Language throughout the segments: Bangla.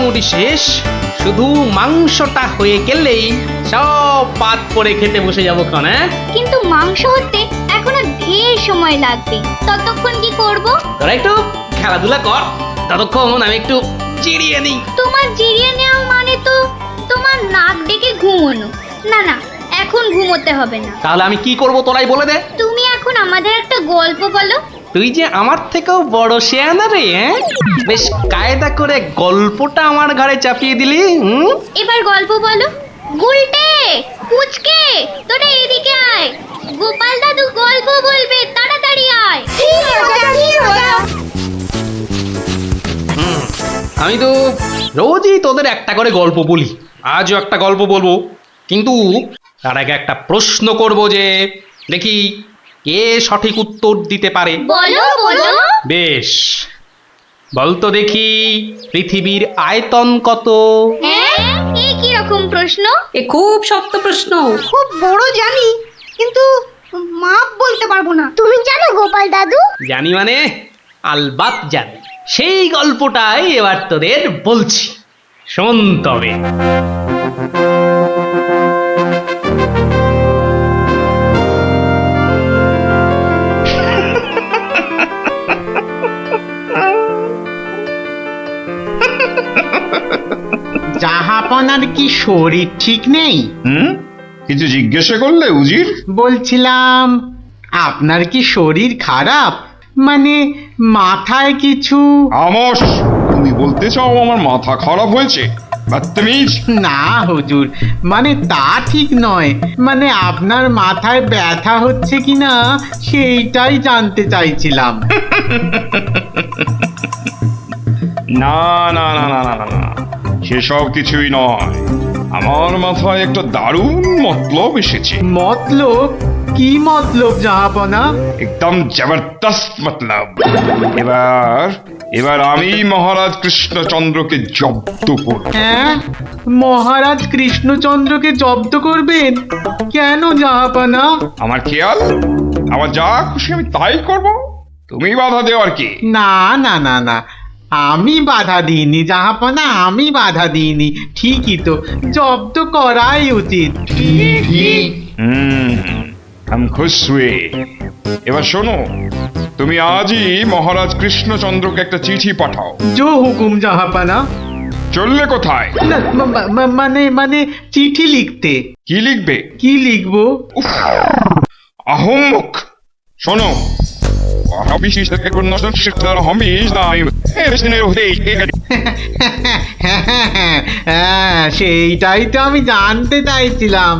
মোটামুটি শেষ, শুধু মাংসটা হয়ে গেলেই সব পাত করে খেতে বসে যাবো ক্ষণ। হ্যাঁ, কিন্তু মাংস হতে এখনো ঢের সময় লাগবে, ততক্ষণ কি করব? তোরা একটু খেলাধুলা কর, ততক্ষণ আমি একটু জিরিয়ে নিই। তোমার জিরিয়ে নেওয়া মানে তো তোমার নাক ডেকে ঘুমোনো। না না, এখন ঘুমোতে হবে না। তাহলে আমি কি করব তোরাই বলে দে। তুমি এখন আমাদের একটা গল্প বলো। তুই যে আমার থেকেও বড় শেয়ানা রে, হ্যাঁ? বেশ কায়দা করে গল্পটা আমার ঘাড়ে চাপিয়ে দিলি। এবার গল্প বলো। গুলটে, পুচকে, তোরা এদিকে আয়। গোপাল দাদু গল্প বলবে, তাড়াতাড়ি আয়। আমি তো রোজই তোদের একটা করে গল্প বলি, আজও একটা গল্প বলবো, কিন্তু তার আগে একটা প্রশ্ন করব, যে দেখি কে সঠিক উত্তর দিতে পারে। বলো বলো। বেশ, বলতো দেখি পৃথিবীর আয়তন কত? হ্যাঁ, এই কি রকম প্রশ্ন? এ খুব শক্ত প্রশ্ন। খুব বড় জানি, কিন্তু মাপ বলতে পারবো না। তুমি জানো গোপাল দাদু? জানি মানে আলবাত জানি। সেই গল্পটাই এবার তোদের বলছি, শোন তবে। জাহাপনার কি শরীর ঠিক নেই? কিছু জিজ্ঞাসা করলে উজির? বলছিলাম আপনার কি শরীর খারাপ, মানে মাথায় কিছু? আমস, তুমি বলতে চাও আমার মাথা খারাপ হয়েছে? বদতমিজ! না হুজুর, মানে তা ঠিক নয়, মানে আপনার মাথায় ব্যথা হচ্ছে কিনা সেইটাই জানতে চাইছিলাম। না না না না না না না, সেসব কিছুই নয়। আমার মাথায় একটা দারুণ মতলব এসেছে। মতলব? কি মতলব জাহাপনা? একদম জবরদস্ত মতলব। এবার আমি মহারাজ কৃষ্ণচন্দ্রকে জব্দ করব। হ্যাঁ, মহারাজ কৃষ্ণচন্দ্রকে জব্দ করবেন? কেন জাহাপনা? আমার খেয়াল, আমার যা খুশি আমি তাই করব, তুমি বাধা দেওয়ার কি? না না না না, আমি বাধা দিইনি জাহাপনা, আমি বাধা দিইনি। ঠিকই তো, জব্দ করাই উচিত। আমি খুশ হুয়ে। এবার শোনো, তুমি আজই মহারাজ কৃষ্ণচন্দ্রকে একটা চিঠি পাঠাও। জো হুকুম জাহাপনা। চললে কোথায়? না, মানে চিঠি লিখতে। কি লিখবে? কি লিখবো? আহম্মক! শোনো, হ্যাঁ, সেইটাই তো আমি জানতে চাইছিলাম।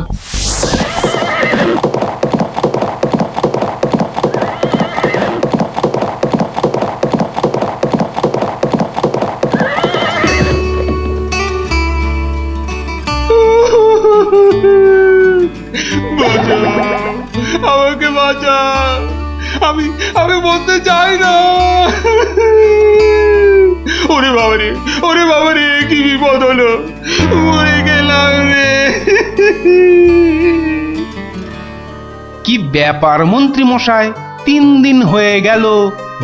আমাকে বাঁচা, আমি বলতে চাই না। ওরে বাবারে, কি বিপদ হলো, মরে গেলাম রে। কি ব্যাপার মন্ত্রী মশাই, 3 দিন হয়ে গেল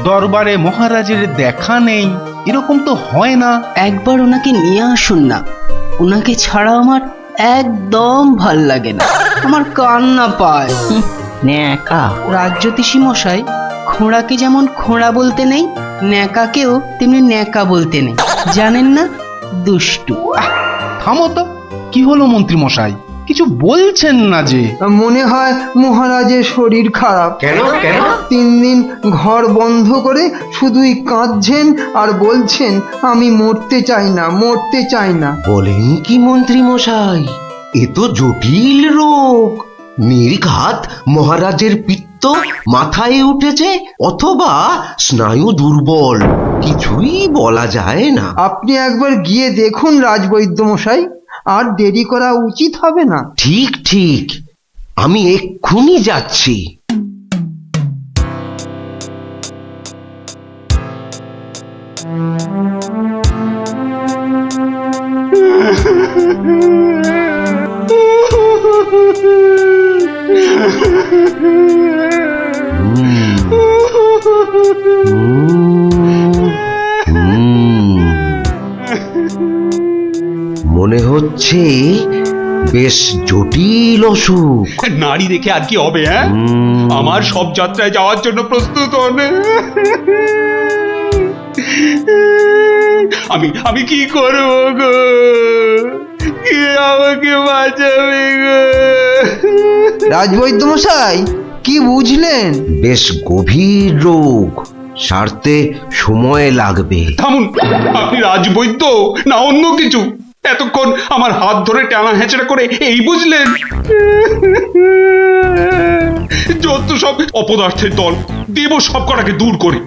দরবারে মহারাজের দেখা নেই। এরকম তো হয় না। একবার ওনাকে নিয়ে আসুন না, ওনাকে ছাড়া আমার একদম ভাল লাগে না, আমার কান্না পায়। ন্যাকা রাজ্যতীষী মশাই, খোঁড়াকে যেমন খোঁড়া বলতে নেই, ন্যাকাকেও তেমনি ন্যাকা বলতে নেই, জানেন না? দুষ্টু। থামো তো, কি হলো মন্ত্রী মশাই, কিছু বলছেন না যে? মনে হয় মহারাজের শরীর খারাপ। কেন? 3 দিন ঘর বন্ধ করে শুধুই কাঁদছেন আর বলছেন আমি মরতে চাই না। বলেন কি মন্ত্রী মশাই, এ তো জটিল রোগ। নির্ঘাত মহারাজের পিত্ত মাথায় উঠেছে, অথবা স্নায়ু দুর্বল, কিছুই বলা যায় না। আপনি একবার গিয়ে দেখুন রাজবৈদ্য মশাই, আর দেরি করা উচিত হবে না। ঠিক, আমি এক্ষুনি যাচ্ছি। মনে হচ্ছে বেশ জটিল অসুখ। নারী দেখে আর কি হবে? হ্যাঁ, আমার সব যাত্রায় যাওয়ার জন্য প্রস্তুত হন। আমি কি করব গো? কে আমাকে বাঁচাবে গো? রাজবৈদ্য মশাই, কি বুঝলেন? বেশ গভীর রোগ, সারতে সময় লাগবে। থামুন, আপনি রাজবৈদ্য না অন্য কিছু? এতক্ষণ আমার হাত ধরে টানা হেঁচড়া করে এই বুঝলেন? যত সব অপদার্থের দল, দেব সব কটাকে দূর করে।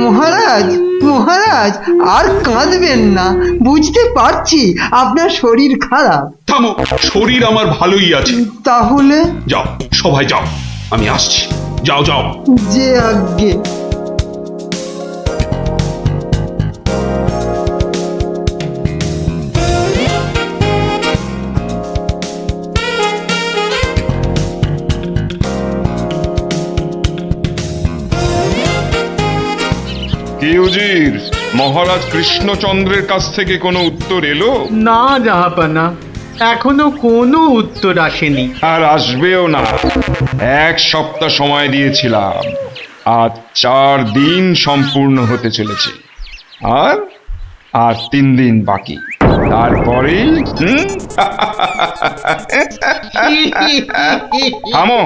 মহারাজ, মহারাজ, আর কাঁদবেন না। বুঝতে পারছি আপনার শরীর খারাপ। থামো, শরীর আমার ভালোই আছে। তাহলে যাও, সবাই যাও, আমি আসছি। যাও যাও। যে আজ্ঞে। কি উজির, মহারাজ কৃষ্ণচন্দ্রের কাছ থেকে কোনো উত্তর এলো? না জাহাপানা, এখনো কোনো উত্তর আসেনি। আর আসবেও না। 1 সপ্তাহ সময় দিয়েছিলাম, আজ 4 দিন সম্পূর্ণ হতে চলেছে। আর 3 দিন বাকি, তারপরেই থামো,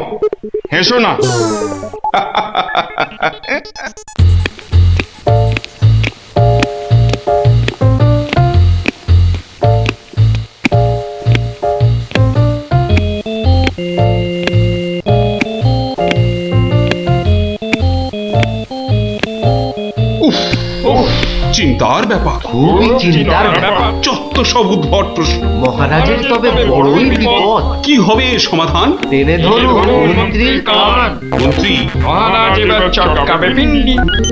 হেসো না। চিন্তার ব্যাপার, খুবই চিন্তার ব্যাপার। যত সব উদ্ভট প্রশ্ন। মহারাজের তবে বড়ই বিপদ। কি হবে এর সমাধান? টেনে ধরুন মন্ত্রীর কান। মন্ত্রী?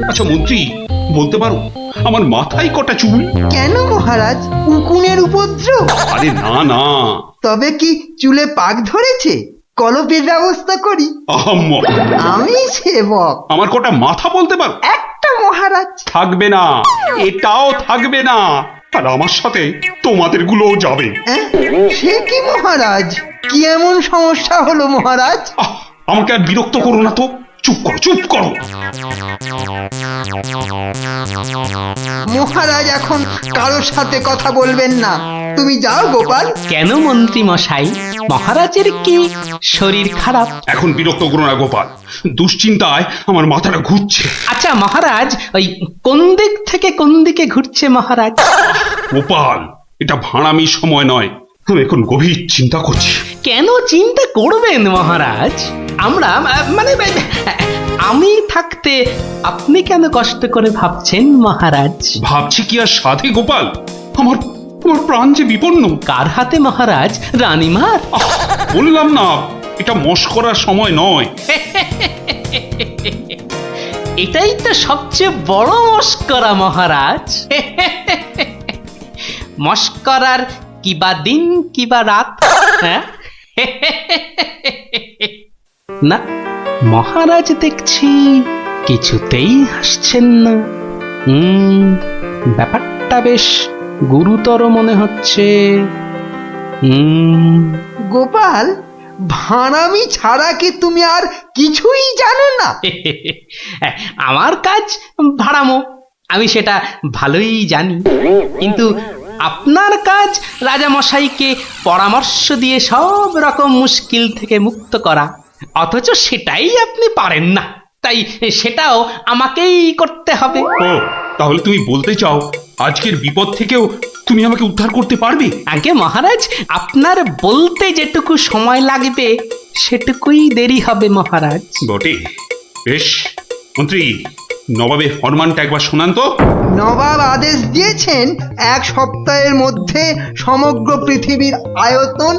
আচ্ছা মন্ত্রী, বলতে পারো আমার মাথায় কটা চুল? কেন মহারাজ, উকুনের উপদ্রব? আরে না না, তবে কি চুলে পাক ধরেছে? কলপের ব্যবস্থা করি। আহাম্মক। আমি সেবক। আমার কটা মাথা বলতে পারো? একটা মহারাজ। থাকবে না, এটাও থাকবে না। আর আমার সাথে তোমাদের গুলোও যাবে। সে কি মহারাজ? কি এমন সমস্যা হলো মহারাজ? আমাকে আর বিরক্ত করো না তো। চুপ করো, চুপ করো। মহারাজ এখন কারোর সাথে কথা বলবেন না। তুমি যাও গোপাল। কেন মন্ত্রী মশাই, মহারাজের কি শরীর খারাপ? এখন বিরক্ত করো না গোপাল, দুশ্চিন্তায় আমার মাথাটা ঘুরছে। আচ্ছা মহারাজ, ওই কোন দিক থেকে কোন দিকে ঘুরছে মহারাজ? গোপাল, এটা ভাঁড়ামি সময় নয়। আমি এখন গভীর চিন্তা করছি। কেন চিন্তা করবেন মহারাজ? আমরা মানে আমি থাকতে আপনি কেন কষ্ট করে ভাবছেন মহারাজ? ভাবছি কি আর সাধে গোপাল? আমার আমার প্রাণ যে বিপন্ন। কার হাতে মহারাজ? রানীমার? বললাম না, এটা মশকরার সময় নয়। এটাই তো সবচেয়ে বড় মস্করা মহারাজ। মস্করার কিবা দিন কিবা রাত। হ্যাঁ, না মহারাজ দেখছি কিছুতেই হাসছেন না। ব্যাপারটা বেশ গুরুতর মনে হচ্ছে। গোপাল, ভাঁড়ামি ছাড়া কি তুমি আর কিছুই জানো না? আমার কাজ ভাড়ামো, আমি সেটা ভালোই জানি। কিন্তু আপনার কাজ রাজামশাইকে পরামর্শ দিয়ে সব রকম মুশকিল থেকে মুক্ত করা, অথচ সেটাই আপনি পারেন না। তাই সেটাও আমাকেই করতে হবে। ও, তাহলে তুমি বলতে চাও আজকের বিপদ থেকেও তুমি আমাকে উদ্ধার করতে পারবে? আগে মহারাজ, আপনার বলতে যেটুকু সময় লাগবে সেটুকুই দেরি হবে মহারাজ। বটে, বেশ। মন্ত্রী, নবাবের ফরমানটা একবার শোনান তো। নবাব আদেশ দিয়েছেন 1 সপ্তাহের মধ্যে সমগ্র পৃথিবীর আয়তন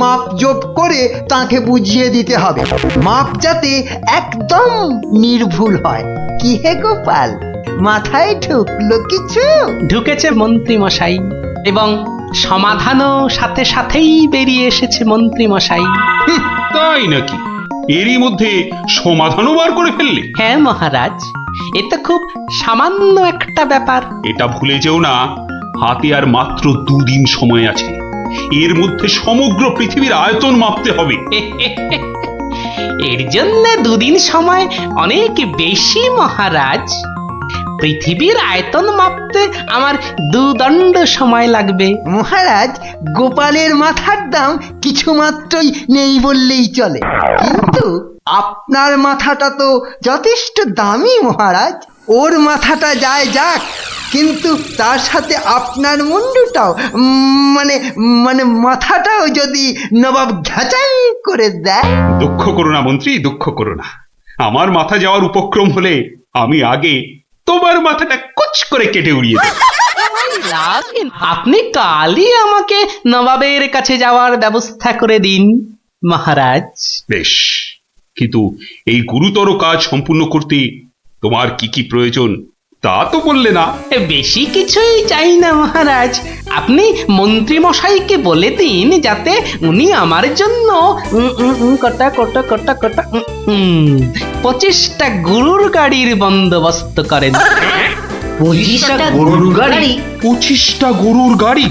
মাপজোপ করে তাকে বুঝিয়ে দিতে হবে। মাপ যাতে একদম নির্ভুল হয়। কি হে গোপাল, মাথায় ঢুকলো কিছু? ঢুকেছে মন্ত্রী মশাই, এবং সমাধানও সাথে সাথেই বেরিয়ে এসেছে মন্ত্রী মশাই। তাই নাকি? এরই মধ্যে সমাধানও বার করে ফেললে? হ্যাঁ মহারাজ, এ তো খুব সামান্য একটা ব্যাপার। এটা ভুলে যেও না, হাতে আর মাত্র 2 দিন সময় আছে। এর মধ্যে সমগ্র পৃথিবীর আয়তন মাপতে হবে। এর জন্য 2 দিন সময় অনেক বেশি মহারাজ। পৃথিবীর আয়তন মাপতে আমার 2 দণ্ড সময় লাগবে। মহারাজ, গোপালের মাথার দাম কিছু মাত্রই নেই বললেই চলে, কিন্তু আপনার মাথাটা তো যথেষ্ট দামি মহারাজ। ওর মাথাটা যায় যাক, কিন্তু তার সাথে আপনার মুন্ডুটাও মানে মানে মাথাটাও যদি নবাব ঘাচাই করে দেয়। দুঃখ করো না মন্ত্রী, দুঃখ করো না। আমার মাথা যাওয়ার উপক্রম হলে আমি আগে তোমার মাথাটা কুচ করে কেটে উড়িয়ে দেব। আপনি কালই আমাকে নবাবের কাছে যাওয়ার ব্যবস্থা করে দিন মহারাজ। বেশ, কিন্তু এই গুরুতর কাজ সম্পূর্ণ করতে তোমার কি কি প্রয়োজন তা তো বললে না। বেশি কিছুই চাই না মহারাজ। আপনি মন্ত্রী মশাইকে বলে দিন যাতে উনি আমার জন্য কটা 25টা গরুর গাড়ির বন্দোবস্ত করেন। 25টা গরুর গাড়ি? 25টা গরুর গাড়ি?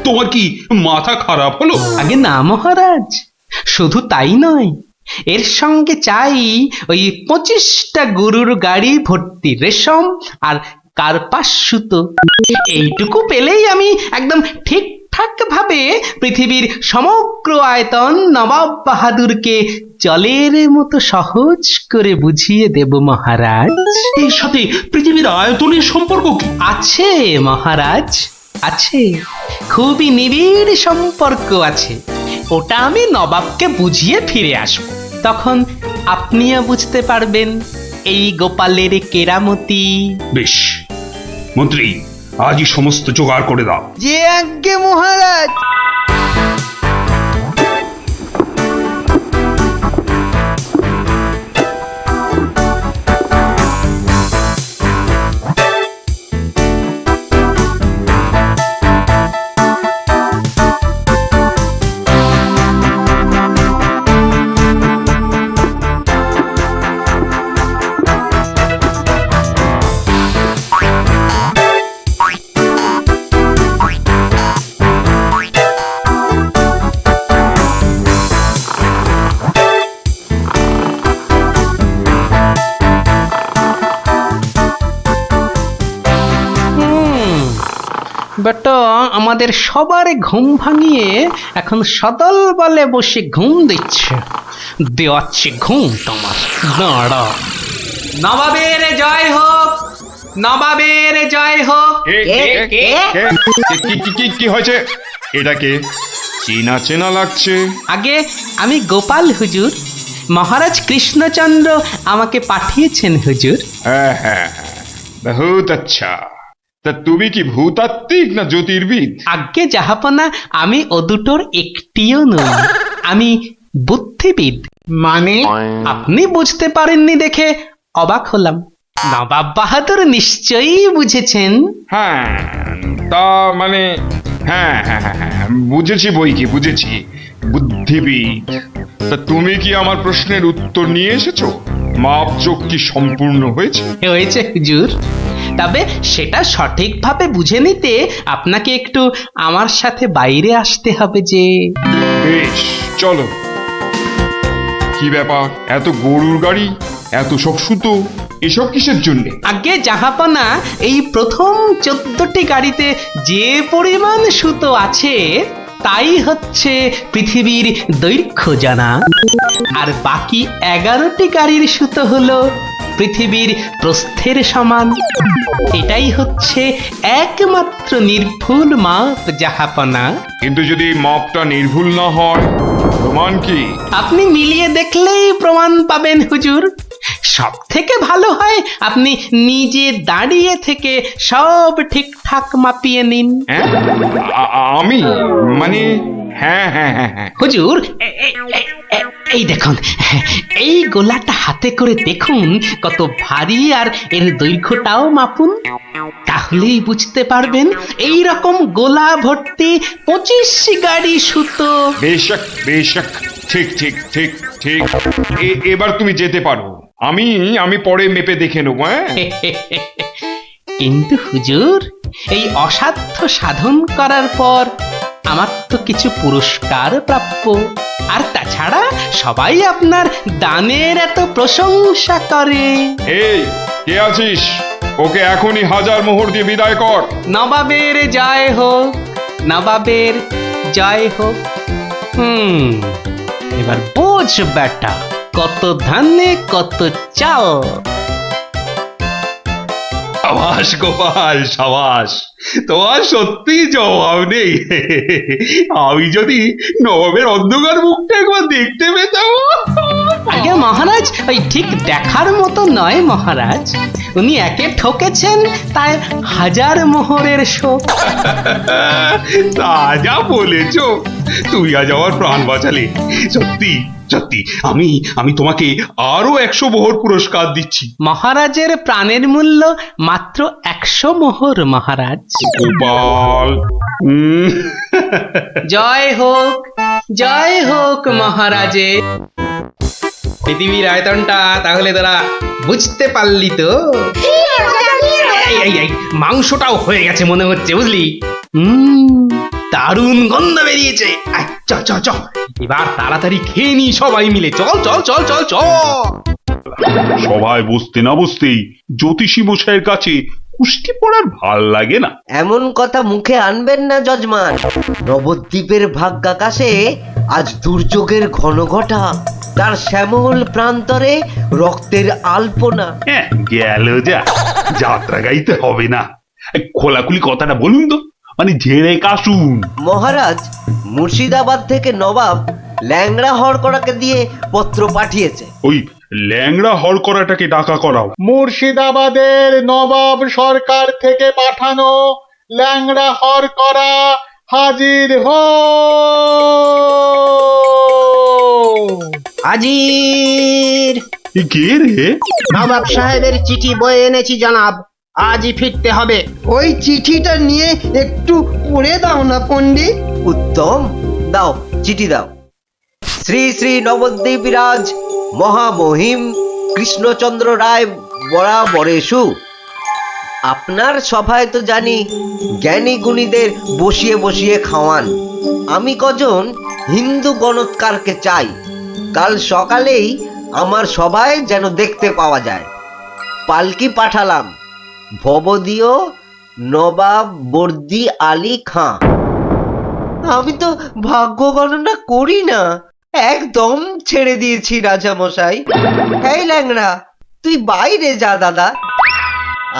তোমার কি মাথা খারাপ হলো? আগে না মহারাজ, শুধু তাই নয়, এর সঙ্গে চাই ওই 25টা গরুর গাড়ি ভর্তি রেশম আর কার্পাস সুতো। এইটুকু পেলেই আমি একদম ঠিকঠাক ভাবে পৃথিবীর সমগ্র আয়তন নবাব বাহাদুরকে জলের মতো সহজ করে বুঝিয়ে দেব মহারাজ। এর সাথে পৃথিবীর আয়তনের সম্পর্ক কি? আছে মহারাজ, আছে, খুবই নিবিড় সম্পর্ক আছে। ওটা আমি নবাবকে বুঝিয়ে ফিরে আসব, তখন আপনিও বুঝতে পারবেন এই গোপালের কেরামতি। বেশ মন্ত্রী, আজই সমস্ত জোগাড় করে দাও। যে আজ্ঞে মহারাজ। বেটা আমাদের সবার ঘুম ভাঙিয়ে এখন সদল বলে বসে ঘুম দিচ্ছে। দেওয়াচ্ছে ঘুম তোমার, দাঁড়া। নবাবের জয় হোক, নবাবের জয় হোক। কি হয়েছে? এটাকে চেনা চেনা লাগছে। আগে আমি গোপাল হুজুর, মহারাজ কৃষ্ণচন্দ্র আমাকে পাঠিয়েছেন হুজুর। হ্যাঁ হ্যাঁ হ্যাঁ, বহুত আচ্ছা। তা তুমি কি ভূতাত্ত্বিক না জ্যোতির্বিদ? আজ্ঞে জাহাপনা, আমি ও দুটোর একটিও নই, আমি বুদ্ধিবিদ। মানে? আপনি বুঝতে পারেননি দেখে অবাক হলাম। নবাব বাহাদুর নিশ্চয়ই বুঝেছেন। হ্যাঁ, তা মানে হ্যাঁ হ্যাঁ হ্যাঁ হ্যাঁ, বুঝেছি বই কি, বুঝেছি, বুদ্ধিবিদ। তা তুমি কি আমার প্রশ্নের উত্তর নিয়ে এসেছো? মাপজোক কি সম্পূর্ণ হয়েছে? হয়েছে হুজুর, তবে সেটা সঠিকভাবে বুঝে নিতে আপনাকে একটু আমার সাথে বাইরে আসতে হবে যে। বেশ, চলো। কি ব্যাপার, এত গরুর গাড়ি, এত সব সুতো, এসব কিসের জন্যে? আগে জাহাপনা, এই প্রথম 14টি গাড়িতে যে পরিমাণ সুতো আছে তাই হচ্ছে পৃথিবীর দৈর্ঘ্য জানা, আর বাকি 11টি গাড়ির সুতো হলো পৃথিবীর প্রস্থের সমান। এটাই হচ্ছে একমাত্র নির্ভুল মাপ জাহাপনা। কিন্তু যদি এই মাপটা নির্ভুল না হয়, প্রমাণ কি? আপনি মিলিয়ে দেখলেই প্রমাণ পাবেন হুজুর। সব থেকে ভালো হয় আপনি নিজে দাঁড়িয়ে থেকে সব ঠিকঠাক মাপিয়ে নিন। হ্যাঁ, আমি মানে হ্যাঁ হ্যাঁ হ্যাঁ হ্যাঁ হুজুর, এই দেখুন, এই গোলাটা হাতে করে দেখুন কত ভারী, আর এর দৈর্ঘ্যটাও মাপুন, তাহলেই বুঝতে পারবেন এই রকম গোলা ভর্তি 25 গাড়ি সুতো। বেশক বেশক, ঠিক ঠিক ঠিক ঠিক। এবার তুমি যেতে পারো। আমি পরে মেপে দেখে নেবো, হ্যাঁ? কিন্তু হুজুর, এই অসাধ্য সাধন করার পর আমার তো কিছু পুরস্কার প্রাপ্য। আর তাছাড়া সবাই আপনার দানের এত প্রশংসা করে। এই কে আছিস? ওকে এখনই 1000 মোহর দিয়ে বিদায় কর। নবাবের জয় হোক, নবাবের জয় হোক। এবার বোঝ বেটা, কত ধানে কত চাল। সাবাস গোপাল, সাবাস, তোমার সত্যি জবাব নেই। আমি যদি নবাবের অন্ধকার মুখটা একবার দেখতে পেতাম। আগে মহারাজ, ওই ঠিক দেখার মতো নয় মহারাজ। উনি একে ঠকেছেন, তাই 1000 মোহরের শোক। তা যা বলেছ, তুই আজ আমার প্রাণ বাঁচালে। সত্যি সত্যি, আমি তোমাকে আরো 100 মোহর পুরস্কার দিচ্ছি। মহারাজের প্রাণের মূল্য মাত্র 100 মোহর মহারাজ। গোপাল, জয় হোক, জয় হোক মহারাজের। পৃথিবীর আয়তনটা তাহলে তোরা বুঝতে পারলি তো? এই মাংসটাও হয়ে গেছে মনে হচ্ছে, বুঝলি? দারুণ গন্ধ বেরিয়েছে। চ চ চ, এবার তাড়াতাড়ি খেয়ে নি সবাই মিলে। চল চল চল চল চল। সবাই বসতে না বসতেই জ্যোতিষী মশাইয়ের কাছে কুস্তি পড়ার ভাল লাগে না। এমন কথা মুখে আনবেন না যজমান। নবদ্বীপের ভাগ্যাকাশে আজ দুর্যোগের ঘনঘটা, তার শ্যামল প্রান্তরে রক্তের আলপনা। হ্যাঁ, গেল যা, যাত্রা গাইতে হবে না। খোলাখুলি কথাটা বলুন তো, মানে ঝেড়ে কাশুন। মহারাজ, মুর্শিদাবাদ থেকে নবাব ল্যাংড়া হরকড়াকে দিয়ে পত্র পাঠিয়েছে। ওই ল্যাংড়া হল করাটাকে ডাকা করাও। মুর্শিদাবাদের নবাব সরকার থেকে পাঠানো ল্যাংড়া হরকড়া হাজির হো। হাজির। কে রে? নবাব সাহেবের চিঠি বয়ে এনেছি জনাব, আজই ফিরতে হবে। ওই চিঠিটা নিয়ে একটু পড়ে দাও না পণ্ডিত। উত্তম, দাও চিঠি দাও। শ্রী শ্রী নবদ্বীপ রাজ মহামহিম কৃষ্ণচন্দ্র রায় বরাবরেশু। আপনার সভায় তো জানি জ্ঞানী গুণীদের বসিয়ে বসিয়ে খাওয়ান। আমি কজন হিন্দু গণৎকারকে চাই। কাল সকালেই আমার সভায় যেন দেখতে পাওয়া যায়। পালকি পাঠালাম, ভবদীয় নবাব বর্দি আলী খাঁ। আমি তো ভাগ্য গণনা করি না, একদম ছেড়ে দিয়েছি রাজামশাই। এই ল্যাংড়া, তুই বাইরে যা দাদা।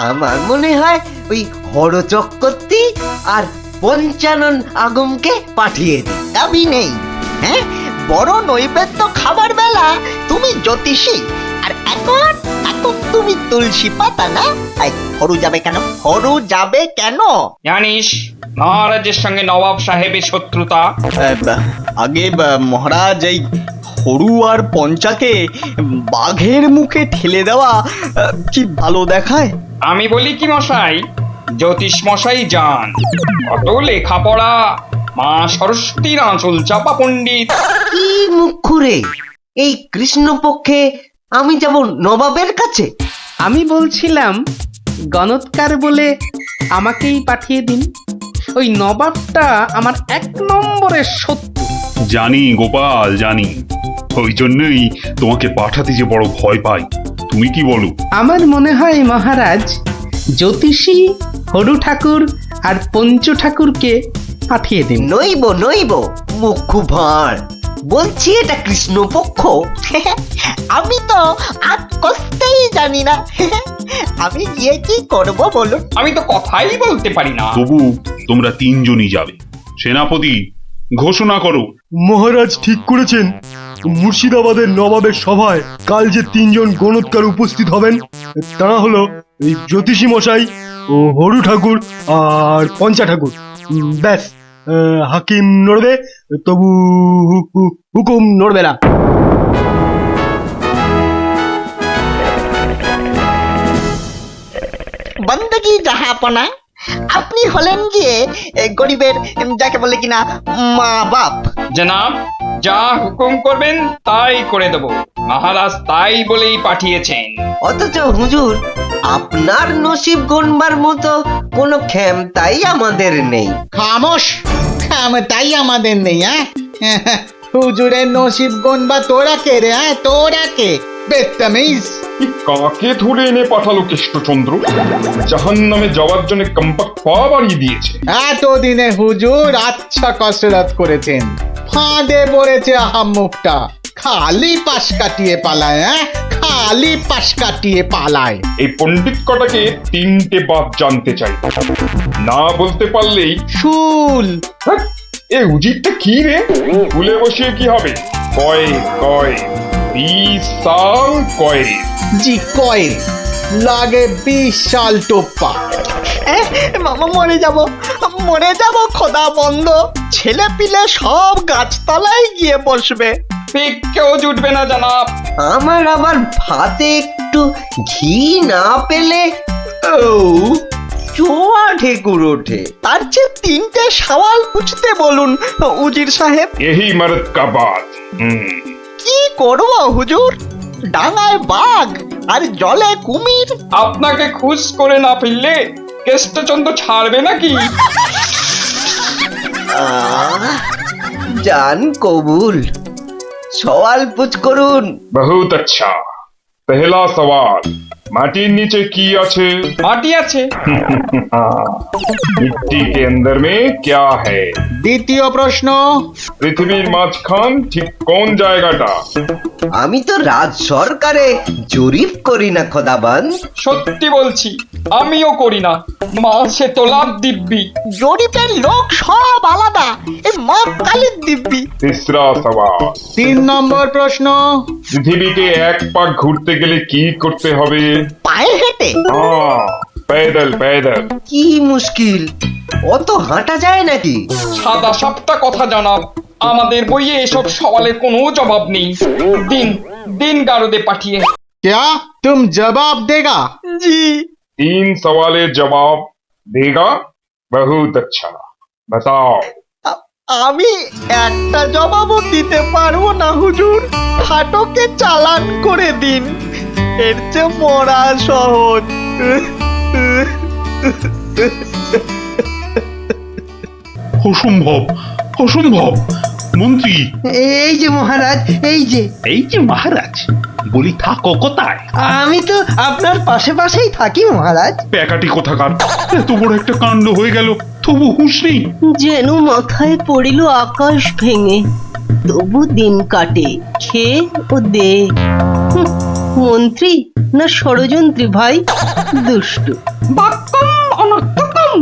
আমার মনে হয় ওই হরচক্রবর্তী আর পঞ্চানন আগমকে পাঠিয়ে দি। আমি নেই, হ্যাঁ, বড় নৈবেদ্য খাবার বেলা তুমি জ্যোতিষী, আর এখন এখন তুমি তুলসী পাতা না? হরু যাবে কেন? হরু যাবে কেন? জানিস মহারাজের সঙ্গে নবাব সাহেবের শত্রুতা। আগে মহারাজ, এই হরু আর পঞ্চাকে বাঘের মুখে ঠেলে দেওয়া কি ভালো দেখায়? আমি বলি কি মশাই, জ্যোতিষ মশাই যান, কত লেখাপড়া, মা সরস্বতীর আঁচল চাপা পণ্ডিত। কি মুখ খুরে এই কৃষ্ণপক্ষে আমি যাব নবাবের কাছে? আমি বলছিলাম গণৎকার বলে আমাকেই পাঠিয়ে দিন। ওই নবাবটা আমার 1 নম্বরের শত্রু। জানি গোপাল, জানি। ওই জন্যই তোমাকে পাঠাতে যে বড় ভয় পাই। তুমি কি বলো? আমার মনে হয় মহারাজ, জ্যোতিষী, হরু ঠাকুর আর পঞ্চু ঠাকুরকে পাঠিয়ে দিন। নইব নইব, মুখ ভাঁড়। বলছি এটা কৃষ্ণপক্ষ। আমি তো আজ কষতেই জানি না। আমি গিয়ে কি করব বলুন? আমি তো কথাই বলতে পারি না। তবু তোমরা 3 জনই যাবে। সেনাপতি, ঘোষণা করো। মহারাজ ঠিক করেছেন। মুর্শিদাবাদের নবাবের সভায় কাল যে 3 জন গণৎকার উপস্থিত হবেন, তারা হলো এই জ্যোতিষী মশাই ও হরু ঠাকুর আর পঞ্চা ঠাকুর। ব্যাস, হাকিম নড়বে, তবু হুকুম নড়বে না। বন্দগি জাহাপনা, আপনি হলেন গিয়ে গরিবের যাকে বলে কিনা মা বাপ। জনাব, যা হুকুম করবেন তাই করে দেব। মহারাজ তাই বলেই পাঠিয়েছেন। অথচ হুজুর আপনার নসিব গণবার মতো কোনো ক্ষমতাই আমাদের নেই। খামোশ, তাই আমাদের নেই। হ্যাঁ হুজুরের নসিব গনবা তোরা কে রে? তোরা কে? বেত্তামিজ। কাকে ধরে এনে পাঠালো কৃষ্ণচন্দ্র? জাহান্নামে যাওয়ার জন্য কম্পাক্ট পা বাড়িয়ে দিয়েছে। এতদিনে হুজুর আচ্ছা কসরত করেছেন, ফাঁদে পড়েছে আহাম্মুকটা। খালি পাশ কাটিয়ে পালায়, খালি পাশ কাটিয়ে পালায়। এই পণ্ডিত কটাকে 3টে বাত জানতে চাই, না বলতে পারলেই শুল। হ্যাঁ, এ উজিরটা কি রে? ভুলে বসিয়ে কি হবে? কয় কয় 20 সাল কয়। জি কয়েন লাগে 20 সাল টোপ্পা। মামা মরে যাব খোদা বন্ধ। ছেলে পিলে সব গাছতলায় গিয়ে বসবে। ঠিক কেউ জুটবে না জনাব। আমার আবার ভাতে একটু ঘি না পেলে চোয়া ঠেকুর ওঠে। তার চেয়ে 3টে সওয়াল পুছতে বলুন উজির সাহেব। यही मर्द का बात। কি করব হুজুর? ডাঙায় বাঘ আর জলে কুমির। আপনাকে খুশ করে না ফিরলে কেষ্টচন্দ্র ছাড়বে নাকি? জান কবুল, সওয়াল পুছ করুন। बहुत अच्छा। पहला सवाल, माटिर नीचे की আছে? মাটি আছে। मिट्टी के अंदर में क्या है? দ্বিতীয় প্রশ্ন, পৃথিবীর মাঝখান ঠিক কোন জায়গাটা? আমি তো রাজ সরকারে জরিপ করি না খোদাবান। সত্যি বলছি, আমিও করি না। মাসে তোলার দিব্যি। জরিপের লোক সব আলাদা। এই মা কালীর দিব্যি। तीसरा सवाल, 3 নম্বর প্রশ্ন, পৃথিবীকে এক পাক ঘুরতে গেলে কি করতে হবে? পায়ে হেঁটে। হ্যাঁ, पैदल पैदल। কি মুশকিল, অত হাঁটা যায় নাকি? সাদা সাপটা কথা জানাব, আমাদের বইয়ে এসব সওয়ালের কোনো জবাব নেই। দিন দিন গারদে পাঠিয়ে। क्या तुम जवाब देगा? জি। 3 सवालेर जवाब देगा? बहुत अच्छा। बताओ। আমি একটা জবাবও দিতে পারবো না হুজুর। ফাটকে চালান করে দিন, এর চেয়ে মরা সহজ। অসম্ভব, অসম্ভব। মন্ত্রী, এই যে মহারাজ, এই যে মহারাজ, বলি থাকো কোথায়? আমি তো আপনার পাশে পাশেই থাকি মহারাজ। প্যাকাটি কোথাকার, এত বড় একটা কাণ্ড হয়ে গেল, তবু হুঁশ নেই। যেন মাথায় পড়িল আকাশ ভেঙে, তবু দিন কাটে খেয়ে ও দে। মন্ত্রী না ষড়যন্ত্রী ভাই, দুষ্টু। বাক্যম অনর্থকম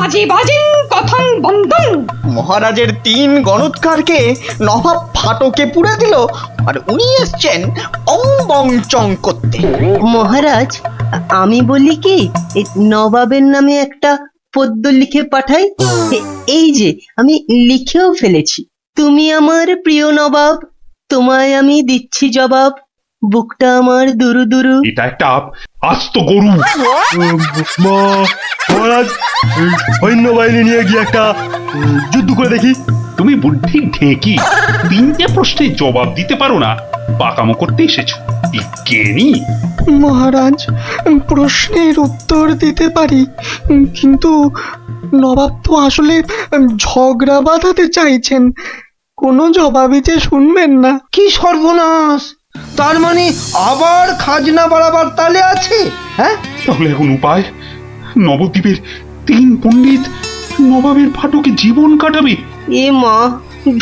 আজে বাজে কথং বন্ধন। মহারাজের 3 গণৎকারকে নবাব ফাটকে পুড়ে দিল, আর উনি এসছেন অং বং চং করতে। মহারাজ, আমি বলি কি, এই নবাবের নামে একটা পদ্য লিখে পাঠাই। এই যে আমি লিখেও ফেলেছি। তুমি আমার প্রিয় নবাব, তোমায় আমি দিচ্ছি জবাব, বুকটা আমার দুরু দুরু। এটা একটা আস্ত গরু। মহারাজ, সৈন্যবাহিনী নিয়ে গিয়ে একটা যুদ্ধ করে দেখি। তুমি বুদ্ধি ঢেকি, 3টে প্রশ্নের জবাব দিতে পারো না, পাকামো করতে এসেছো। বিজ্ঞানী মহারাজ, প্রশ্নের উত্তর দিতে পারি, কিন্তু নবাব তো আসলে ঝগড়া বাঁধাতে চাইছেন। কোনো জবাবই যে শুনবেন না। কি সর্বনাশ! তার মানে আবার খাজনা বাড়াবার তালে আছে? হ্যাঁ, তাহলে এখন উপায়? নবদ্বীপের 3 পণ্ডিত নবাবের ফাটকে জীবন কাটাবে। এ মা,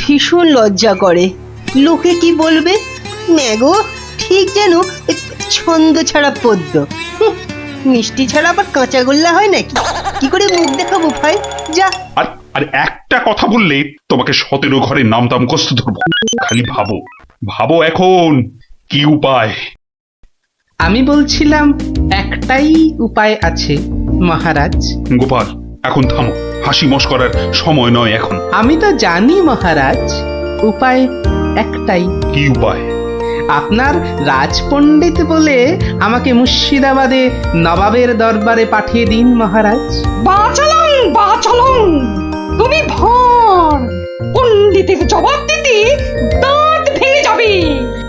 ভীষণ লজ্জা করে। লোকে কি বলবে? ম্যাগো, ঠিক যেন ছন্দ ছাড়া পদ্য। মিষ্টি ছাড়া আবার কাঁচা গোল্লা হয় নাকি? কি করে মুখ দেখাবো ভাই? যা। আর একটা কথা বললে তোমাকে 17 ঘরে নামতাম কষ্ট ধরবো। খালি ভাবো, ভাবো এখন কি উপায়। আমি বলছিলাম একটাই উপায় আছে মহারাজ। গোপাল, এখন থামো, হাসি মশকরার সময় নয় এখন। আমি তো জানি মহারাজ, উপায় একটাই। কি উপায়? আপনার রাজপণ্ডিত বলে আমাকে মুর্শিদাবাদে নবাবের দরবারে পাঠিয়ে দিন মহারাজ। বাঁচালাম তুমি ভর পণ্ডিতের জবাব দিতে দাঁত ভেঙে যাবে।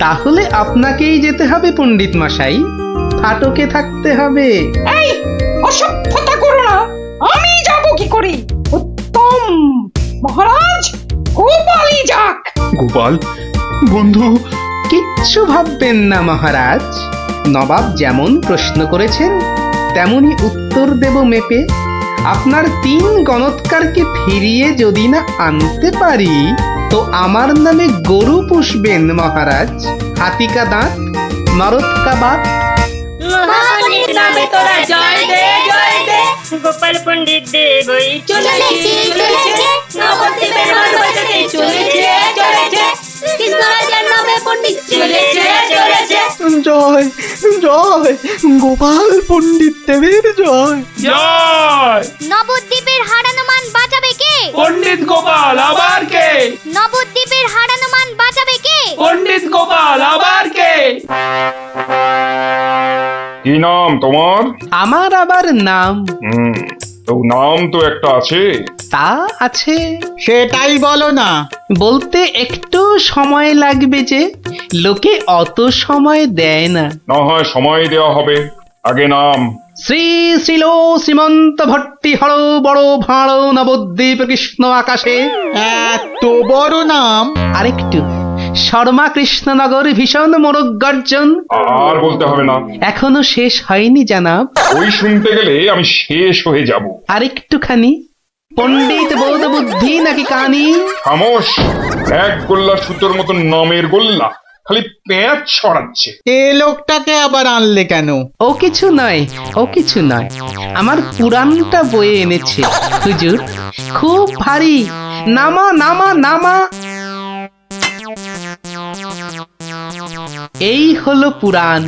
তাহলে আপনাকেই যেতে হবে পণ্ডিত মশাই, ফাটকে থাকতে হবে। এই অসভ্যতা করো না, আমি যাব কি করে? উত্তম মহারাজ, গোপালই যাক। গোপাল বন্ধু, কিচ্ছু ভাববেন না মহারাজ, নবাব যেমন প্রশ্ন করেছেন তেমনি উত্তর দেব মেপে। আপনার 3 গণৎকারকে ফিরিয়ে যদি না আনতে পারি তো আমার নামে গরু পুষবেন মহারাজ, হাতিকা দাঁত, মরদকা বাত। মহাপণ্ডিত নামে তোরা জয় দে গোপাল পণ্ডিত দেবই চলেছে নবদ্বীপের মান বাঁচাতে চলেছে কৃষ্ণরাজের নামে পণ্ডিত চলেছে জয় জয় গোপাল পণ্ডিত দেবের জয়। জয় নবদ্বীপের হারানো মান বাঁচাবে কে? পণ্ডিত গোপাল, আবার কে? নবদ্বীপের হারানো মান বাঁচাবে কে? পণ্ডিত গোপাল, আবার কে? কি নাম তোমার? আমার আবার নাম? তো নাম তো একটা আছে। তা আছে, সেটাই বলো না। বলতে একটু সময় লাগবে যে, লোকে অত সময় দেয় না। না হয় সময় দেওয়া হবে, আগে নাম। শ্রী শ্রীল শ্রীমন্ত ভট্টি হর বড় ভাঁড় নবদ্বীপ কৃষ্ণ আকাশে। এত বড় নাম? আরেকটু, শর্মা কৃষ্ণনগর ভীষণ মোরগ গর্জন। আর বলতে হবে না, এখনো শেষ হয়নি জানাব। ওই শুনতে গেলে আমি শেষ হয়ে যাব। আরেকটুখানি, পণ্ডিত বোধ বুদ্ধি নাকি কানি? খামোশ, এক গোল্লা সুতোর মতো নামের গোল্লা, খালি প্যাঁচ ছড়াচ্ছে। এ লোকটাকে আবার আনলে কেন? ও কিছু নয়, ও কিছু নয়, আমার পুরাণটা বয়ে এনেছে হুজুর, খুব ভারী। নামা নামা নামা। এই হলো পুরাণ।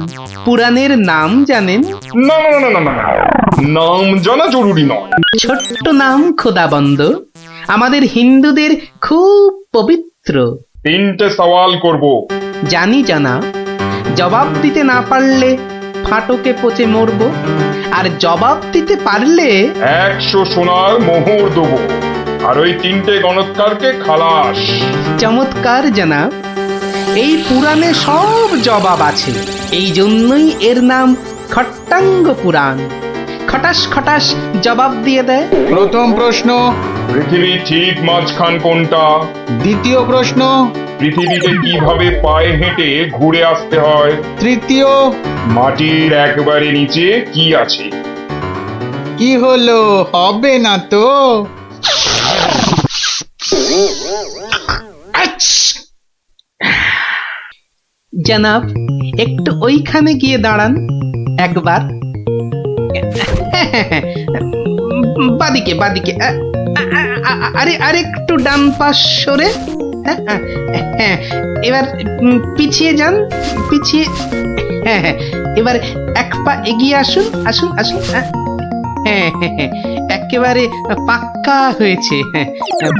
পুরাণের নাম জানেন? না না না না না, নাম জানা জরুরি নয়। ছোট্ট নাম খোদাবন্দ, আমাদের হিন্দুদের খুব পবিত্র। 3টে সওয়াল করব। জানি জানা, জবাব দিতে না পারলে ফাটকে পচে মরবো, আর জবাব দিতে পারলে 100 সোনার মোহর দেবো, আর ওই 3টে গণৎকারকে খালাস। চমৎকার জানা, এই পুরাণে সব জবাব আছে, এই জন্যই এর নাম খট্টাঙ্গ পুরাণ। খটাস খটাস জবাব দিয়ে দেয়। প্রথম প্রশ্ন, পৃথিবী ঠিক মাঝখান কোনটা? দ্বিতীয় প্রশ্ন, পৃথিবীতে কিভাবে পায়ে হেঁটে ঘুরে আসতে হয়? তৃতীয়, মাটির একবারে নিচে কি আছে? কি হলো, হবে না তো? জানাব, একটু ওইখানে গিয়ে দাঁড়ান একবার। বাদিকে বাদিকে, আরে আরেকটু ডান পাশ সরে। এবার পিছিয়ে যান, পিছিয়ে। এবার 1 পা এগিয়ে আসুন, আসুন আসুন। একেবারে পাক্কা হয়েছে,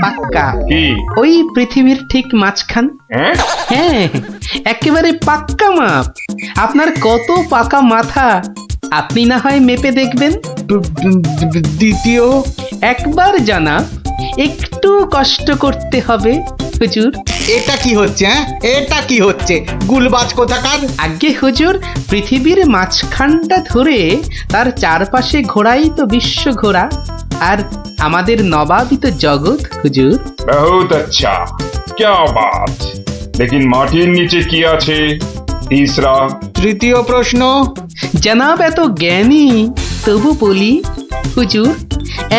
পাক্কা। কি? ওই পৃথিবীর ঠিক মাঝখান। হ্যাঁ, একেবারে পাক্কা মাপ। আপনার কত পাকা মাথা, আপনি না হয় মেপে দেখবেন। দ্বিতীয়, একবার জানা, একটু কষ্ট করতে হবে হুজুর। এটা কি হচ্ছে? এটা কি হচ্ছে? গুলবাজ কোথাকার। আগে হুজুর, পৃথিবীর মাঝখানটা ধরে তার চারপাশে ঘোরাই তো বিশ্ব ঘোরা, আর আমাদের নবাবই তো জগৎ হুজুর। বহুত আচ্ছা, क्या बात। लेकिन মাটির নিচে কি আছে? তিসরা। তৃতীয় প্রশ্ন, জানাব এত জ্ঞানী, তবু বলি হুজুর,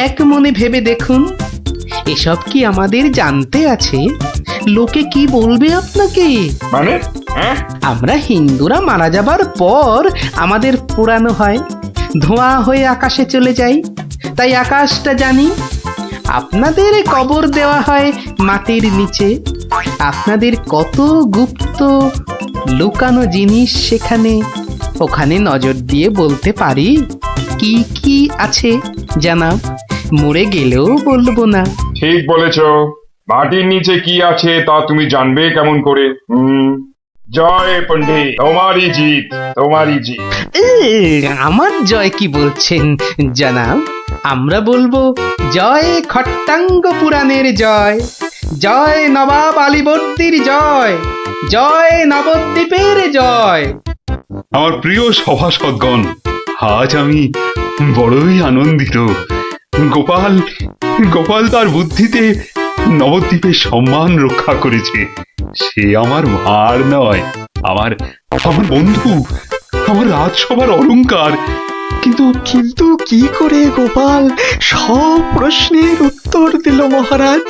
এক মনে ভেবে দেখুন, এসব কি আমাদের জানতে আছে? লোকে কি বলবে আপনাকে? মানে আমরা হিন্দুরা মারা যাবার পর আমাদের পোড়ানো হয়, ধোঁয়া হয়ে আকাশে চলে যাই, তাই আকাশটা জানি। আপনাদের কবর দেওয়া হয় মাটির নিচে, আপনাদের কত গুপ্ত লুকানো জিনিস সেখানে, ওখানে নজর দিয়ে বলতে পারি কি কি আছে জানাব, মরে গেলেও বলবো না। ঠিক বলেছ, মাটির নিচে কি আছে তা তুমি জানবে কেমন করে? জয় পণ্ডিত, তোমারই জিত, তোমারই জিত। আমার জয় কি বলছেন জানাব? আমরা বলবো জয় খট্টাঙ্গ পুরাণের জয়, জয় নবাব আলীবর্দীর জয়, জয় নবদ্বীপের জয়। আমার প্রিয় সভাসদগণ, আজ আমি বড়ই আনন্দিত। গোপাল গোপাল তার বুদ্ধিতে নবদ্বীপের সম্মান রক্ষা করেছে। সে আমার ভার নয়, আমার আমার বন্ধু, আমার রাজসভার অলংকার। কিন্তু কিন্তু কি করে গোপাল সব প্রশ্নের উত্তর দিল মহারাজ?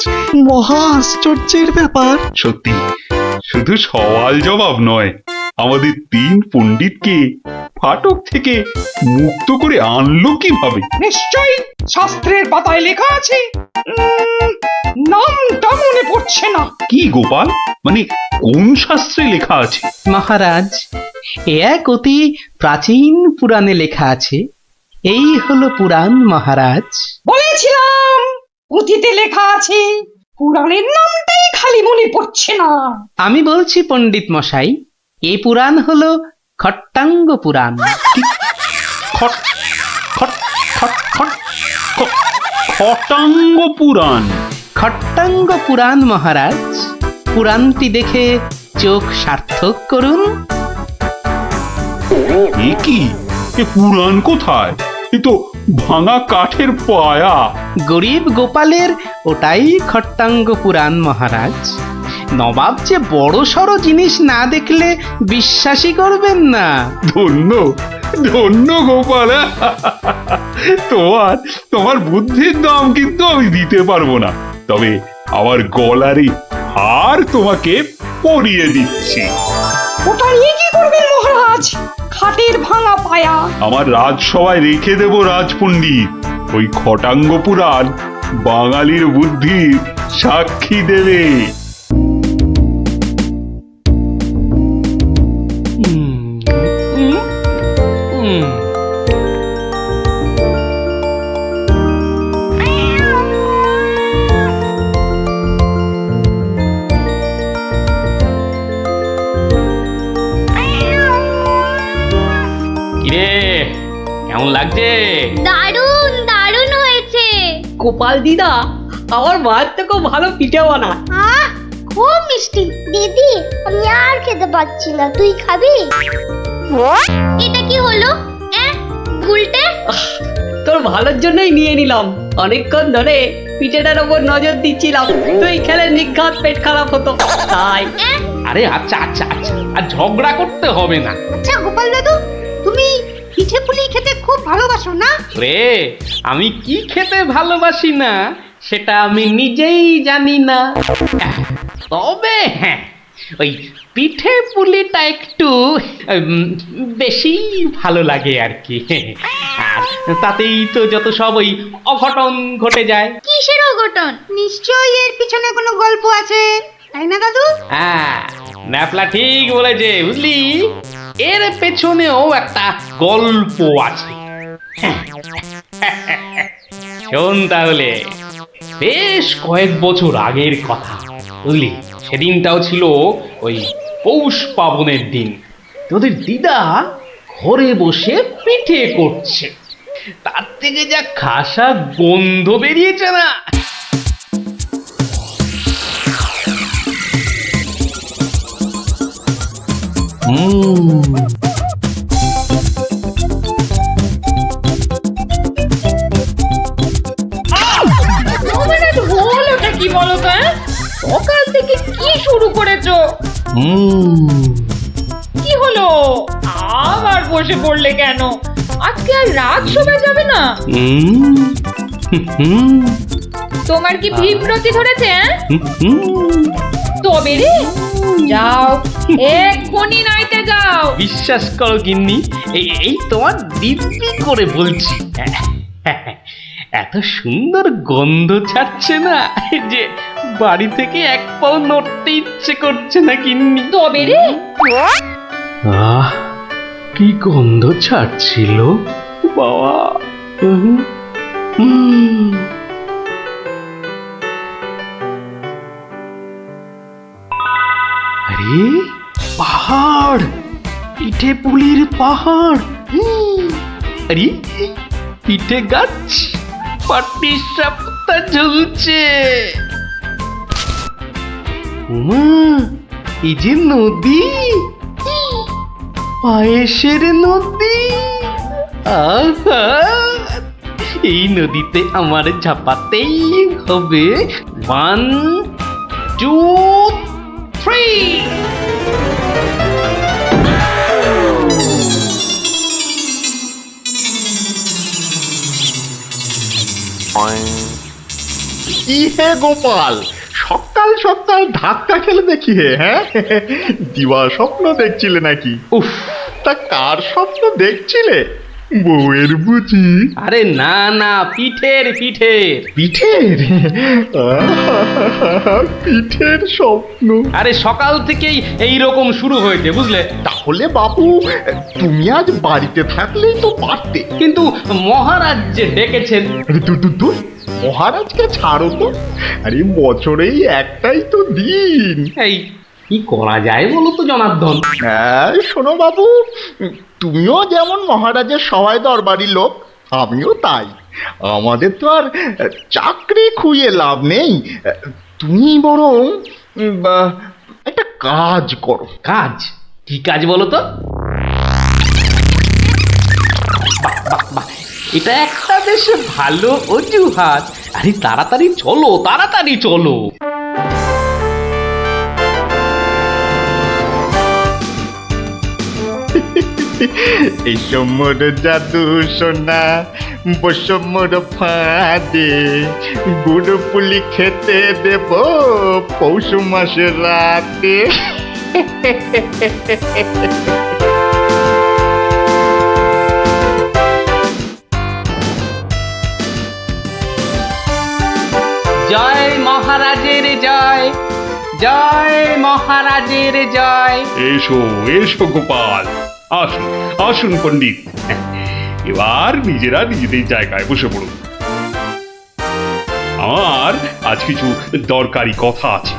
মহা আশ্চর্যের ব্যাপার। সত্যি, শুধু সওয়াল জবাব নয়, আমাদের 3 পণ্ডিতকে ফাটক থেকে মুক্ত করে আনলো কিভাবে? নিশ্চয়ই শাস্ত্রের পাতায় লেখা আছে। নামটা মনে পড়ছে না। কি গোপাল, মানে কোন শাস্ত্রে লেখা আছে? মহারাজ, এ এক অতি প্রাচীন পুরাণে লেখা আছে। এই হলো পুরাণ মহারাজ। বলেছিলাম পুঁথিতে লেখা আছে, পুরাণের নামটাই খালি মনে পড়ছে না। আমি বলছি পণ্ডিত মশাই, এই পুরাণ হলো খট্টাঙ্গ পুরাণ। খট খট খট খট খ- খটাঙ্গ পুরাণ। খট্টাঙ্গ পুরাণ মহারাজ। পুরাণটি দেখে চোখ সার্থক করুন। এ কি, এ পুরাণ কোথায়? এ তো ভাঙা কাঠের পায়া। গরিব গোপালের ওটাই খট্টাঙ্গ পুরাণ মহারাজ। নবাব যে বড় সড়ো জিনিস না দেখলে বিশ্বাসই করবেন না। ধন্য ধন্য গোপাল। তোমার তোমার বুদ্ধির দাম কিন্তু আমি দিতে পারবো না, তবে আমার গলারই হার তোমাকে পরিয়ে দিচ্ছি। ওটা নিয়ে কি করবেন মহারাজ? খাটের ভাঙা পায়া। আমার রাজসভায় রেখে দেব রাজপণ্ডিত। ওই খটাঙ্গ পুরাণ বাঙালির বুদ্ধির সাক্ষী দেবে। কিরে, কেমন লাগছে? দারুণ দারুণ হয়েছে। গোপাল দিদা, আমার মায়ের থেকেও ভালো পিঠে বানায়। আহ, খুব মিষ্টি। দিদি, আমি আর খেতে পাচ্ছি না, তুই খাবি? এটা কি হলো? গুলটে, তোর ভালোর জন্যই নিয়ে নিলাম। অনেকক্ষণ ধরে পিঠেটার ওপর নজর দিচ্ছিলাম, তুই খেলে নিঘাত পেট খারাপ হতো তাই। আরে আচ্ছা আচ্ছা আচ্ছা, আর ঝগড়া করতে হবে না। আচ্ছা গোপাল দাদু, তুমি পিঠে পুলি খেতে খুব ভালোবাসো না? রে, আমি কি খেতে ভালোবাসি না সেটা আমি নিজেই জানি না। তবে হ্যাঁ, ওই পিঠে পুলিটা একটু বেশি ভালো লাগে আর কি। আর তাতেই তো যত সব ওই অঘটন ঘটে যায়। কিসের অঘটন? নিশ্চয়ই এর পিছনে কোনো গল্প আছে, তাই না দাদু? হ্যাঁ, ন্যাপলা ঠিক বলেছে, বুঝলি? এর পেছনেও একটা গল্প আছে। শোন তাহলে, বেশ কয়েক বছর আগের কথা, বুঝলি? সেদিনটাও ছিল ওই পৌষ পাবনের দিন। তোদের দিদা ঘরে বসে পিঠে করছে, তার থেকে যা খাসা গন্ধ বেরিয়েছে না। হলোটা কি বলো তো? সকাল থেকে কি শুরু করেছো? কি হলো? আবার বসে পড়লে কেন? আজকে আর রাত শোভা যাবে না? তোমার কি বিব্রতি ধরেছে? তবে রে, যাও এক্ষুনি নাইতে যাও। বিশ্বাস করো গিন্নি, এই তোমার দিব্যি করে বলছি, এত সুন্দর গন্ধ ছাড়ছে না যে বাড়ি থেকে এক পাও নড়তে ইচ্ছে করছে না গিন্নি। তবে রে, আহ, কি গন্ধ ছাড়ছিল বাবা। আরে বাহ, পিঠে পুলির পাহাড়। আরে পিঠে গাছ, পাটি সাপটা ঝুলছে। উমা, এই যে নদী, পায়েসের নদী। আহা, এই নদীতে আমার ঝাপাতেই হবে। 1 2 3। কি হে গোপাল, সকাল সকাল ধাক্কা খেলে দেখি হে, হ্যাঁ? দিবা স্বপ্ন দেখছিলে নাকি? উফ, তা কার স্বপ্ন দেখছিলে? বউয়ের বুঝি? আরে না না, পিঠের পিঠের পিঠের? পিঠের স্বপ্ন? আরে সকাল থেকেই এই রকম শুরু হয়েছে, বুঝলে? তাহলে বাবু তুমি আজ বাড়িতে থাকলেই তো পারতে। কিন্তু মহারাজ যে ডেকেছেন। আরে দূর, মহারাজকে ছাড়ো তো। আরে বছরেই একটাই তো দিন। এই কি করা যায় বলো তো জনার্দন? হ্যাঁ শোনো বাবু, তুমিও যেমন মহারাজের সবাই দরবারি লোক, আমিও তাই। আমাদের তো আর চাকরি খুইয়ে লাভ নেই। তুমি বরং একটা কাজ করো। কাজ? কি কাজ বলো তো? এটা একটা বেশ ভালো অজুহাত। আরে তাড়াতাড়ি চলো, তাড়াতাড়ি চলো। এই সমর জাদু সোনা বসমর ফাঁদে, গুড় পুলি খেতে দেব পৌষ মাসের রাতে। জয় মহারাজের জয়, জয় মহারাজের জয়। এসো এসো গোপাল, আসুন আসুন পণ্ডিত, এবার নিজেরা নিজেদের জায়গায় বসে পড়ুন। আমার আজ কিছু দরকারি কথা আছে।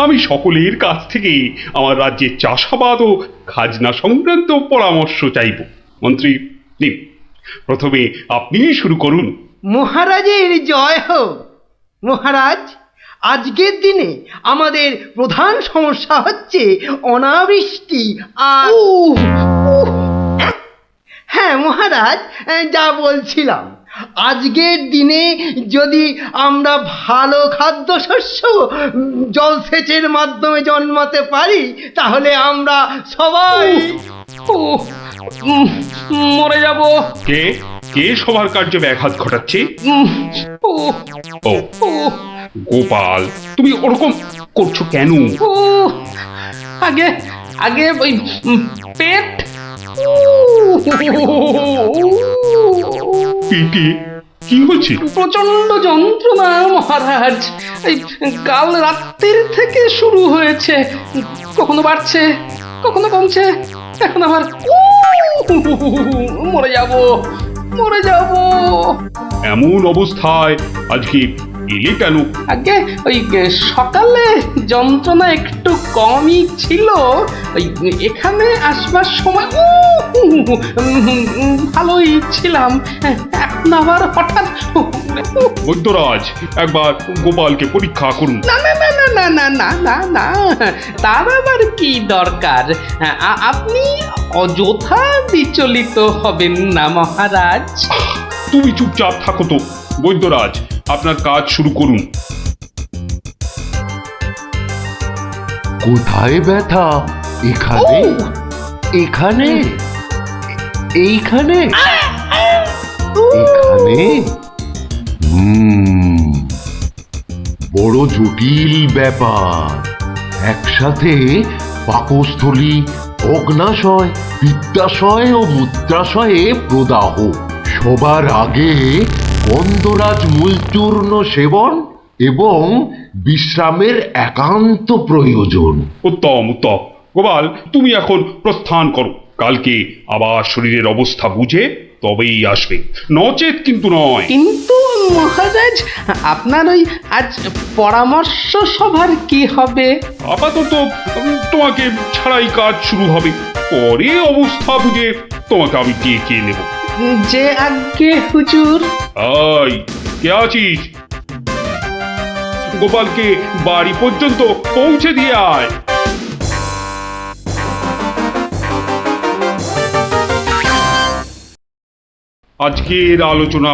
আমি সকলের কাছ থেকে আমার রাজ্যের চাষাবাদ ও খাজনা সংক্রান্ত পরামর্শ চাইব। মন্ত্রী নিন, প্রথমে আপনিই শুরু করুন। মহারাজের জয় হোক। মহারাজ, আজকের দিনে আমাদের প্রধান সমস্যা হচ্ছে অনাবৃষ্টি আর হ্যাঁ মহারাজ, যা বলছিলাম, আজকের দিনে যদি আমরা ভালো খাদ্যশস্য জলসেচের মাধ্যমে জন্মাতে পারি, তাহলে আমরা সবাই মরে যাব। কে কে সবার কার্যে ব্যাঘাত ঘটাচ্ছে? ও গোপাল, তুমি ওরকম করছো কেন? আগে আগে ওই পেট, পেটে কি হচ্ছে? প্রচন্ড যন্ত্রণা মহারাজ। এই কাল রাত্রির থেকে শুরু হয়েছে, কখনো বাড়ছে কখনো কমছে, এখন আবার মরে যাব মরে যাব। এমন অবস্থায় আজকে এলে কেন? আগে ওই সকালে যন্ত্রণা একটু কমই ছিল, ওই এখানে আসবার সময় ভালোই ছিলাম, এখন আবার হঠাৎ। বৈদ্যরাজ, একবার গোপালকে পরীক্ষা করুন। না না না না না না না না না, তার আবার কি দরকার? আপনি অযথা বিচলিত হবেন না মহারাজ। তুমি চুপচাপ থাকো তো। বৈদ্যরাজ, আপনার কাজ শুরু করুন। কোথায় ব্যথা? এখানে? এখানে? এইখানে? এখানে? বড় জটিল ব্যাপার। একসাথে পাকস্থলী, অগ্নাশয়, পিত্তাশয় ও মূত্রাশয়ে প্রদাহ। সবার আগে গন্ধরাজ মূলচূর্ণ সেবন এবং বিশ্রামের একান্ত প্রয়োজন। উত্তম উত্তম। গোপাল, তুমি এখন প্রস্থান করো। কালকে আবার শরীরের অবস্থা বুঝে তবেই আসবে, নচেত কিন্তু নয়। কিন্তু মহারাজ আপনার ওই আজ পরামর্শ সভার কি হবে? আপাতত তোমাকে ছাড়াই কাজ শুরু হবে, পরে অবস্থা বুঝে তোমাকে আমি ডেকে নেব। যে আজ্ঞে হুজুর। আই, কে আছিস? গোপালকে বাড়ি পর্যন্ত পৌঁছে দিয়ে আয়। আজকের আলোচনা